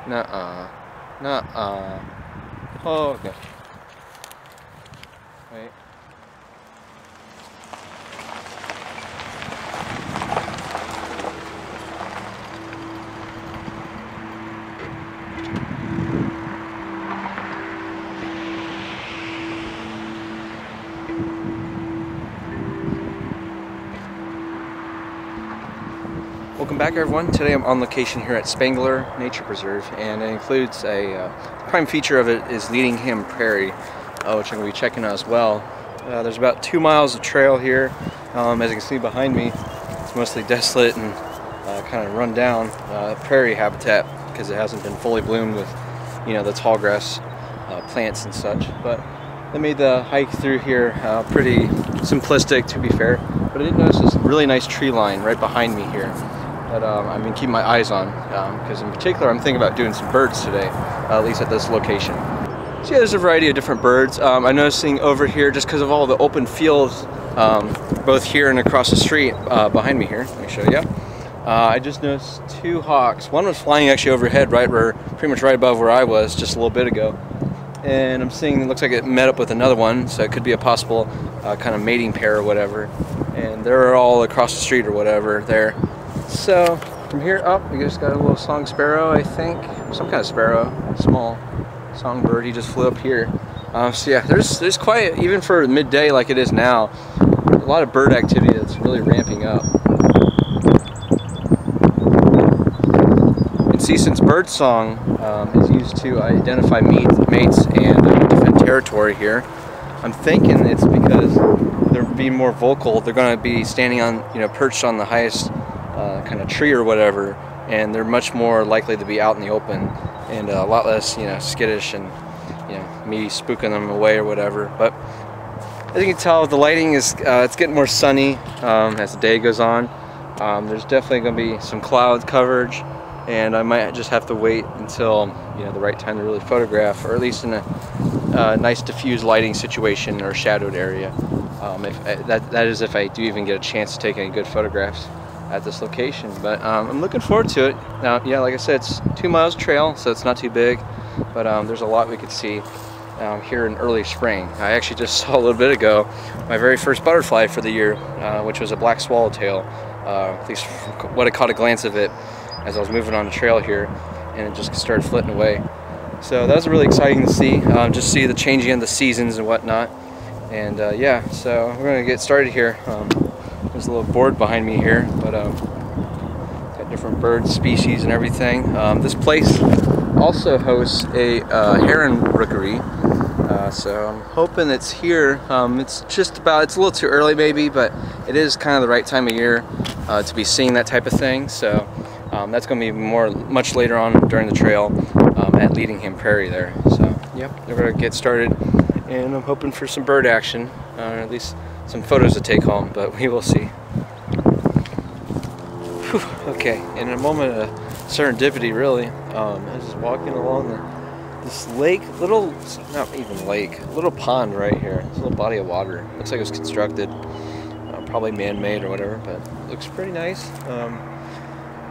Nuh-uh. Nuh-uh. Oh, okay. Wait. Welcome back, everyone. Today I'm on location here at Spangler Nature Preserve, and it includes a prime feature of it is Leadingham Prairie, which I'm going to be checking out as well. There's about 2 miles of trail here. As you can see behind me, it's mostly desolate and kind of run down prairie habitat because it hasn't been fully bloomed with, the tall grass plants and such. But they made the hike through here pretty simplistic, to be fair. But I did notice this really nice tree line right behind me here that I've been keeping my eyes on, because in particular I'm thinking about doing some birds today, at least at this location. So yeah, there's a variety of different birds. I'm noticing over here, just because of all the open fields, both here and across the street behind me here. Let me show you. I just noticed 2 hawks. One was flying actually overhead, pretty much right above where I was just a little bit ago. And I'm seeing, it looks like it met up with another one, so it could be a possible kind of mating pair or whatever. And they're all across the street or whatever there. So from here up, we just got a little song sparrow, I think, some kind of sparrow, small songbird. He just flew up here. So yeah, there's quite, even for midday like it is now, a lot of bird activity that's really ramping up. And see, since birdsong is used to identify mates and defend territory here, I'm thinking it's because they're being more vocal. They're going to be standing on, perched on the highest kind of tree or whatever, and they're much more likely to be out in the open and a lot less, skittish and, me spooking them away or whatever. But as you can tell, the lighting is, it's getting more sunny as the day goes on. There's definitely going to be some cloud coverage, and I might just have to wait until, the right time to really photograph, or at least in a nice diffused lighting situation or shadowed area. That is if I do even get a chance to take any good photographs at this location. But I'm looking forward to it. Now, yeah, like I said, it's 2 miles trail, so it's not too big, but there's a lot we could see here in early spring. I actually just saw a little bit ago my very first butterfly for the year, which was a black swallowtail, at least what I caught a glance of it as I was moving on the trail here, and it just started flitting away. So that was really exciting to see, just see the changing of the seasons and whatnot. And yeah, so we're going to get started here. There's a little board behind me here, but got different bird species and everything. This place also hosts a heron rookery, so I'm hoping it's here. It's a little too early maybe, but it is kind of the right time of year to be seeing that type of thing. So that's going to be much later on during the trail at Leadingham Prairie there. So yep, we're going to get started, and I'm hoping for some bird action, or at least some photos to take home, but we will see. Whew, okay, in a moment of serendipity, really, I was just walking along this lake, not even lake, little pond right here. This little body of water. Looks like it was constructed, probably man-made or whatever, but looks pretty nice.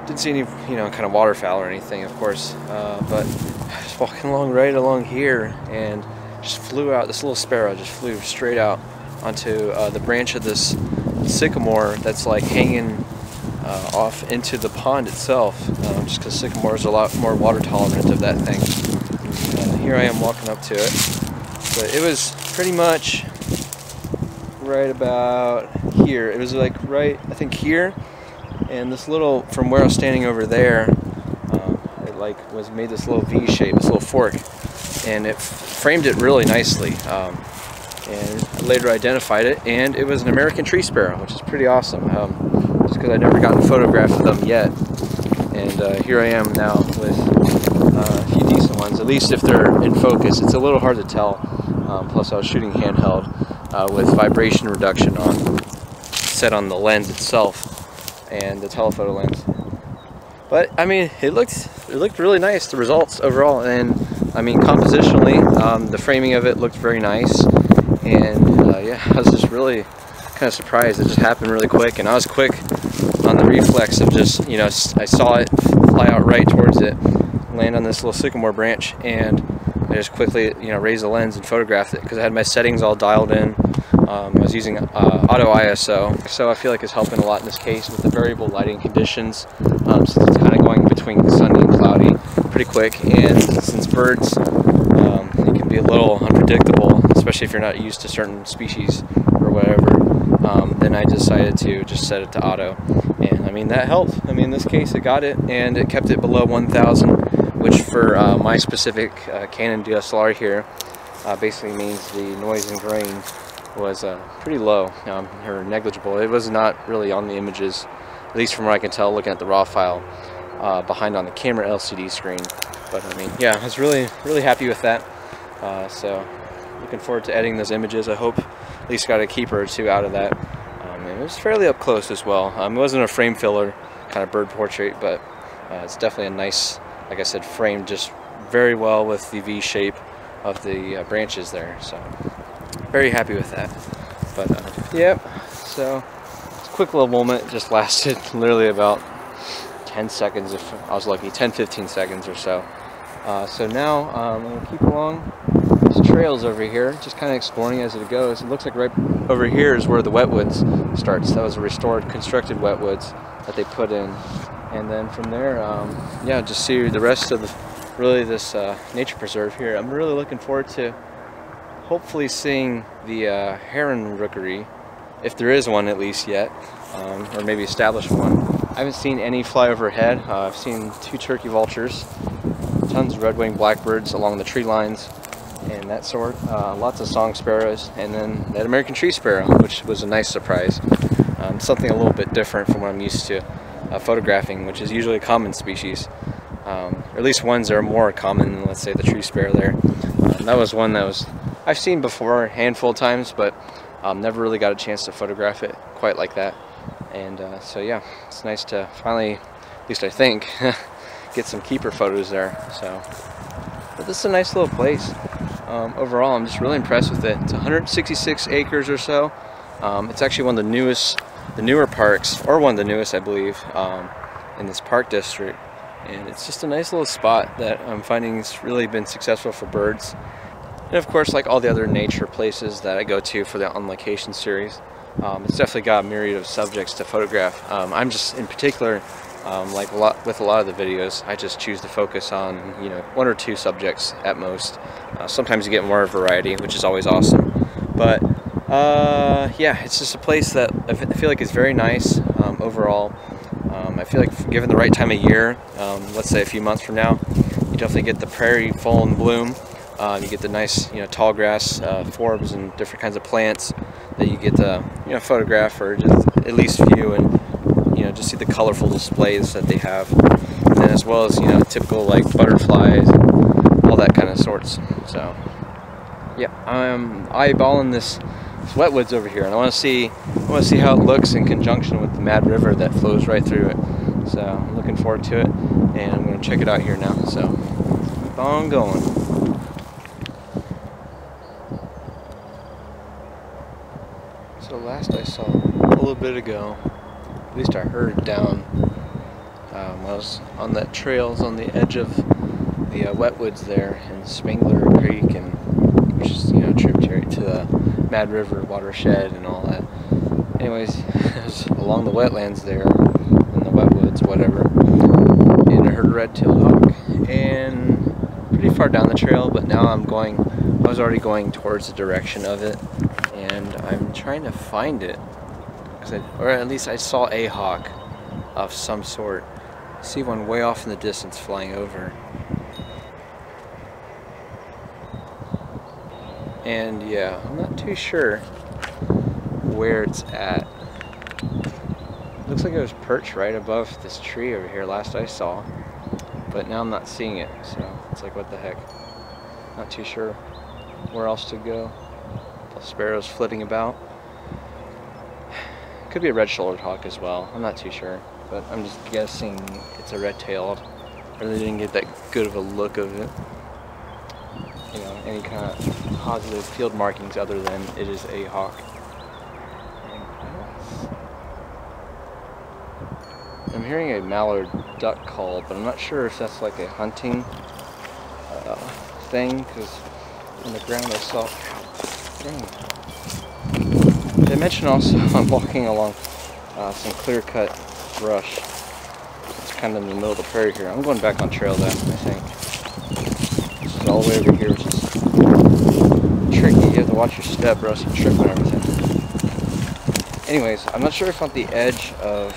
Didn't see any, kind of waterfowl or anything, of course, but I was walking right along here, and just flew out. This little sparrow just flew straight out onto the branch of this sycamore that's like hanging off into the pond itself, just because sycamore is a lot more water tolerant of that thing. Here I am walking up to it, but it was pretty much right about here. It was like right, I think here, and this little, from where I was standing over there, it like was made this little V shape, this little fork, and it framed it really nicely. And later identified it, and it was an American tree sparrow, which is pretty awesome, just because I'd never gotten a photograph of them yet. And here I am now with a few decent ones, at least if they're in focus. It's a little hard to tell, plus I was shooting handheld with vibration reduction set on the lens itself and the telephoto lens. But I mean, it looked really nice, the results overall, and I mean compositionally, the framing of it looked very nice. And yeah, I was just really kind of surprised. It just happened really quick, and I was quick on the reflex of just, I saw it fly out right towards it land on this little sycamore branch, and I just quickly, raised the lens and photographed it because I had my settings all dialed in. I was using auto ISO, so I feel like it's helping a lot in this case with the variable lighting conditions, since it's kind of going between sunny and cloudy pretty quick, and since birds, it can be a little unpredictable, especially if you're not used to certain species or whatever. Then I decided to just set it to auto, and I mean that helped. I mean, in this case it got it, and it kept it below 1,000, which for my specific Canon DSLR here basically means the noise and grain was pretty low, or negligible. It was not really on the images, at least from what I can tell looking at the raw file behind on the camera LCD screen. But I mean, yeah, I was really happy with that. So looking forward to editing those images. I hope at least got a keeper or two out of that. It was fairly up close as well. It wasn't a frame filler kind of bird portrait, but it's definitely a nice, like I said, framed just very well with the V shape of the branches there. So very happy with that. But yep, so it's a quick little moment. It just lasted literally about 10 seconds if I was lucky, 10-15 seconds or so. So now I'm going to keep along these trails over here, just kind of exploring as it goes. It looks like right over here is where the wetwoods starts. That was a restored, constructed wetwoods that they put in. And then from there, yeah, just see the rest of this nature preserve here. I'm really looking forward to hopefully seeing the heron rookery, if there is one at least yet, or maybe establish one. I haven't seen any fly overhead. I've seen 2 turkey vultures, tons of red-winged blackbirds along the tree lines and that sort, lots of song sparrows, and then that American tree sparrow, which was a nice surprise. Something a little bit different from what I'm used to photographing, which is usually a common species, or at least ones that are more common than, let's say, the tree sparrow there. That was one that I've seen before a handful of times, but never really got a chance to photograph it quite like that. And so yeah, it's nice to finally, at least I think, get some keeper photos there. So, but this is a nice little place. Overall, I'm just really impressed with it. It's 166 acres or so. It's actually one of the newer parks, or one of the newest, I believe, in this park district. And it's just a nice little spot that I'm finding has really been successful for birds. And of course, like all the other nature places that I go to for the On Location series, it's definitely got a myriad of subjects to photograph. I'm just, in particular, like with a lot of the videos, I just choose to focus on 1 or 2 subjects at most. Sometimes you get more variety, which is always awesome. But yeah, it's just a place that I feel like is very nice overall. I feel like given the right time of year, let's say a few months from now, you definitely get the prairie full in bloom. You get the nice, tall grass, forbs, and different kinds of plants that you get to, photograph or just at least view, and just see the colorful displays that they have, and as well as typical like butterflies and all that kind of sorts. So yeah, I'm eyeballing this wetwoods over here, and I want to see how it looks in conjunction with the Mad River that flows right through it. So I'm looking forward to it, and I'm going to check it out here now. So keep on going. So last I saw a little bit ago, at least I heard down, I was on that trails on the edge of the wetwoods there in Spangler Creek, and which is tributary to the Mad River watershed and all that. Anyways, it was along the wetlands there, in the wetwoods, whatever, and I heard a red-tailed hawk, and pretty far down the trail, but now I was already going towards the direction of it, and I'm trying to find it, or at least I saw a hawk of some sort. I see one way off in the distance flying over. And yeah, I'm not too sure where it's at. Looks like it was perched right above this tree over here last I saw, but now I'm not seeing it, so it's like, what the heck. Not too sure where else to go. The sparrows flitting about. Could be a red-shouldered hawk as well, I'm not too sure, but I'm just guessing it's a red-tailed. I really didn't get that good of a look of it. Any kind of positive field markings other than it is a hawk. I'm hearing a mallard duck call, but I'm not sure if that's like a hunting thing, because on the ground I saw. Dang. Did I mention also I'm walking along some clear-cut brush. It's kind of in the middle of the prairie here. I'm going back on trail then, I think. This is all the way over here, which is tricky. You have to watch your step or else you trip and everything. Anyways, I'm not sure if on the edge of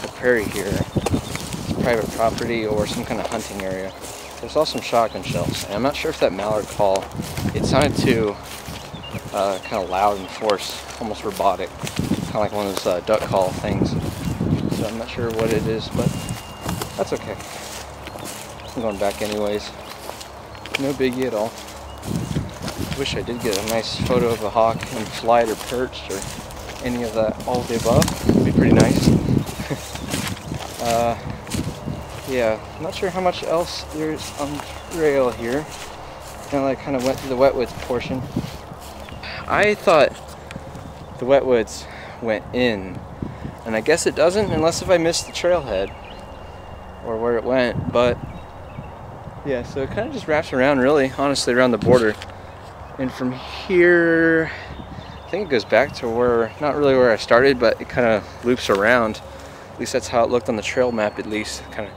the prairie here, it's private property or some kind of hunting area. I saw some shotgun shells, and I'm not sure if that mallard call, it sounded too kind of loud and forced, almost robotic, kind of like one of those duck call things. So I'm not sure what it is, but that's okay. I'm going back anyways. No biggie at all. Wish I did get a nice photo of a hawk in flight or perched or any of that, all of the above. It'd be pretty nice. Yeah, I'm not sure how much else there's on the trail here. I kind of went through the wetwoods portion. I thought the wetwoods went in, and I guess it doesn't unless if I missed the trailhead or where it went, but yeah, so it kind of just wraps around really, honestly, around the border. And from here, I think it goes back to where, not really where I started, but it kind of loops around. At least that's how it looked on the trail map, at least. It kind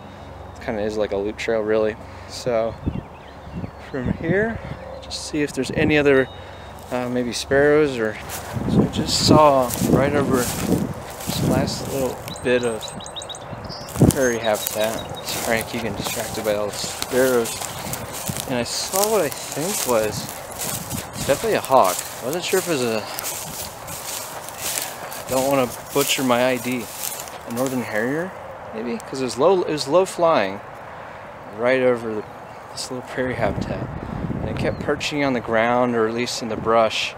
of is like a loop trail, really. So from here, just see if there's any other maybe sparrows or. So I just saw right over this last little bit of prairie habitat. Sorry, I keep getting distracted by all the sparrows. And I saw what I think was definitely a hawk. I wasn't sure if it was I don't want to butcher my ID. A northern harrier, maybe, because it was low flying, right over this little prairie habitat, and it kept perching on the ground, or at least in the brush,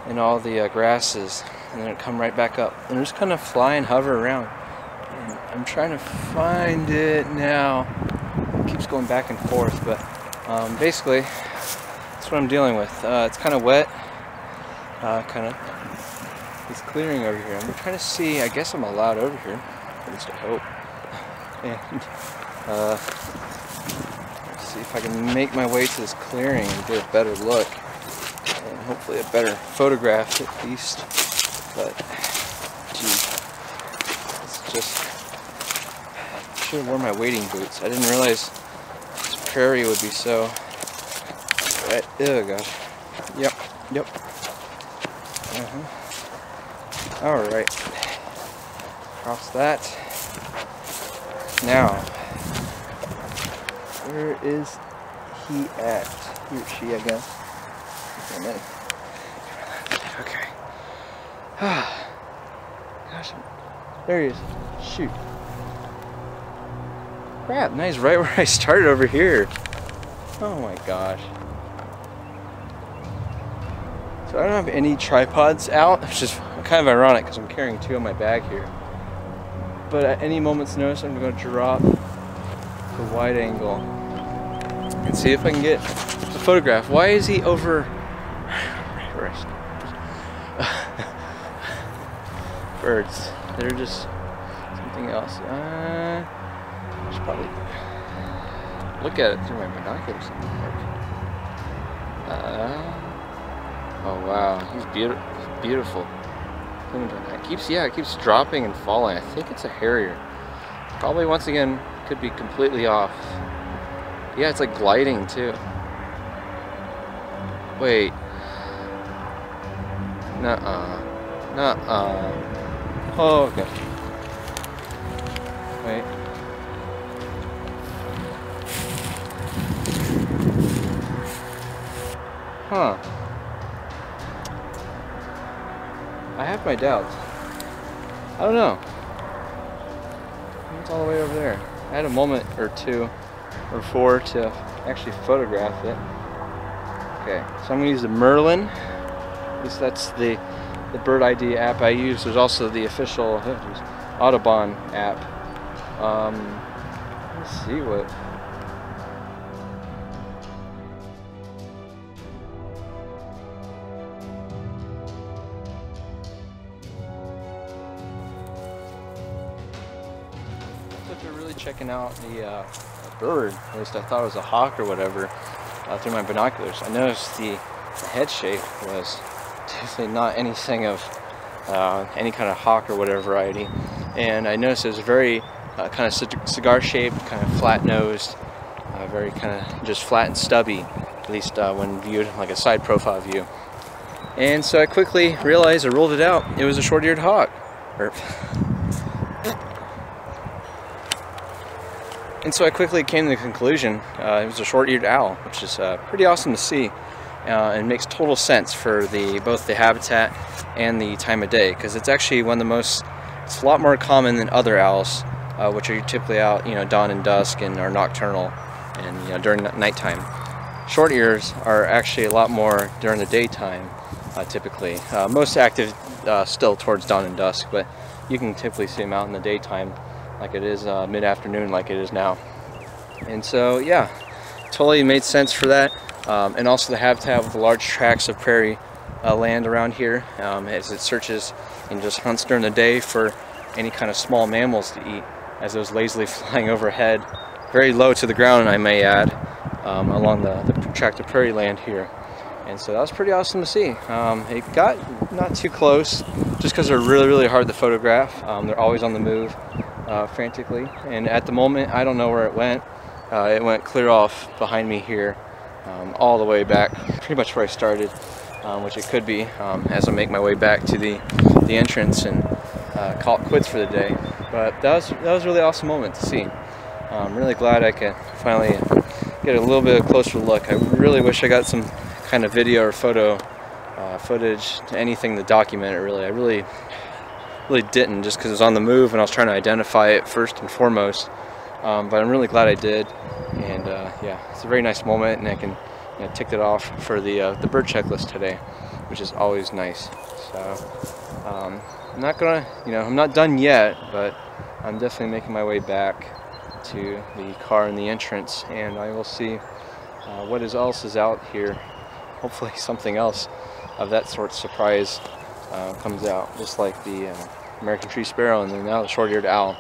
and all the grasses, and then it'd come right back up, and just kind of fly and hover around. And I'm trying to find it now. It keeps going back and forth, but basically, that's what I'm dealing with. It's kind of wet, kind of. It's clearing over here. I'm trying to see, I guess I'm allowed over here, at least I hope. And let's see if I can make my way to this clearing and get a better look, and hopefully a better photograph at least. But geez, it's just, I should have worn my wading boots. I didn't realize this prairie would be so wet. Oh gosh. Yep. Alright, cross that. Now, where is he at? He or she, I guess. Okay. Gosh, there he is. Shoot. Crap, nice, right where I started over here. Oh my gosh. So I don't have any tripods out, which is kind of ironic because I'm carrying two on my bag here. But at any moment's notice, I'm going to drop the wide angle and see if I can get a photograph. Why is he over? Birds. They're just something else. I should probably look at it through my binoculars. Oh wow, he's beautiful. It keeps dropping and falling. I think it's a harrier. Probably once again could be completely off. Yeah, it's like gliding too. Wait. Nuh-uh. Oh, okay. Wait. Huh. I have my doubts. I don't know. It's all the way over there. I had a moment or two or four to actually photograph it. Okay, so I'm gonna use the Merlin. At least that's the bird ID app I use. There's also the official Audubon app. Let's see what. checking out the bird. At least I thought it was a hawk or whatever through my binoculars. I noticed the head shape was definitely not anything of any kind of hawk or whatever variety. And I noticed it was very kind of cigar shaped, kind of flat nosed, very kind of just flat and stubby, at least when viewed like a side profile view. And so I quickly realized, I ruled it out, it was a short-eared hawk. And so I quickly came to the conclusion it was a short-eared owl, which is pretty awesome to see. And makes total sense for both the habitat and the time of day, because it's actually one of the most, it's a lot more common than other owls, which are typically out, dawn and dusk and are nocturnal and during nighttime. Short ears are actually a lot more during the daytime, typically. Most active still towards dawn and dusk, but you can typically see them out in the daytime, like it is mid-afternoon, like it is now. And so yeah, totally made sense for that. And also the habitat with the large tracts of prairie land around here, as it searches and just hunts during the day for any kind of small mammals to eat, as it was lazily flying overhead, very low to the ground, I may add, along the tract of prairie land here. And so that was pretty awesome to see. It got not too close, just because they're really, really hard to photograph. They're always on the move, frantically. And at the moment, I don't know where it went. It went clear off behind me here. All the way back, pretty much where I started, which it could be, as I make my way back to the entrance and call it quits for the day. But that was a really awesome moment to see. I'm really glad I could finally get a little bit of a closer look. I really wish I got some kind of video or photo footage, anything to document it. Really, I really didn't, just because it was on the move and I was trying to identify it first and foremost. But I'm really glad I did, and yeah, it's a very nice moment, and I can tick it off for the bird checklist today, which is always nice. So I'm not gonna, I'm not done yet, but I'm definitely making my way back to the car in the entrance, and I will see what else is out here. Hopefully something else of that sort surprise comes out, just like the American tree sparrow and then now the short-eared owl.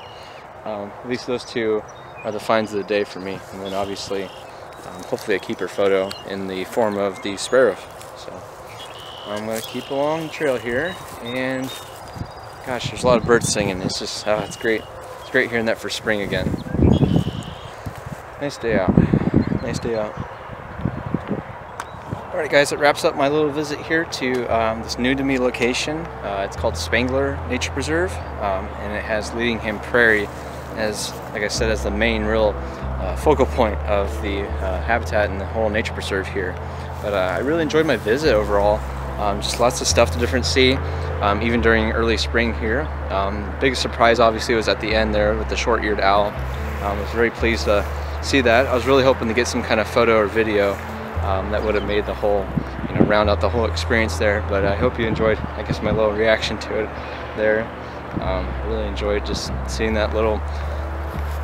At least those two are the finds of the day for me, and then obviously hopefully a keeper photo in the form of the sparrow. So I'm going to keep along the trail here, and gosh, there's a lot of birds singing. It's just, it's great. It's great hearing that for spring again. Nice day out. Nice day out. Alright guys, that wraps up my little visit here to this new to me location. It's called Spangler Nature Preserve, and it has Leadingham Prairie as, like I said, as the main real focal point of the habitat and the whole nature preserve here. But I really enjoyed my visit overall. Just lots of stuff to see, even during early spring here. Biggest surprise obviously was at the end there with the short-eared owl. I was very pleased to see that. I was really hoping to get some kind of photo or video that would have made the whole, round out the whole experience there. But I hope you enjoyed, I guess, my little reaction to it there. I really enjoyed just seeing that little,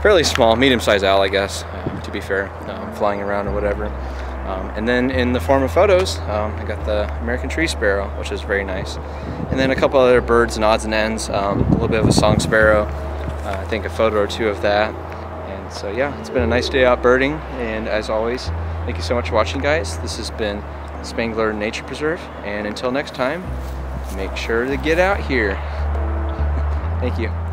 fairly small, medium-sized owl, I guess, to be fair, flying around or whatever. And then in the form of photos, I got the American tree sparrow, which is very nice. And then a couple other birds and odds and ends, a little bit of a song sparrow, I think a photo or two of that. And so yeah, it's been a nice day out birding, and as always, thank you so much for watching, guys. This has been Spangler Nature Preserve, and until next time, make sure to get out here. Thank you.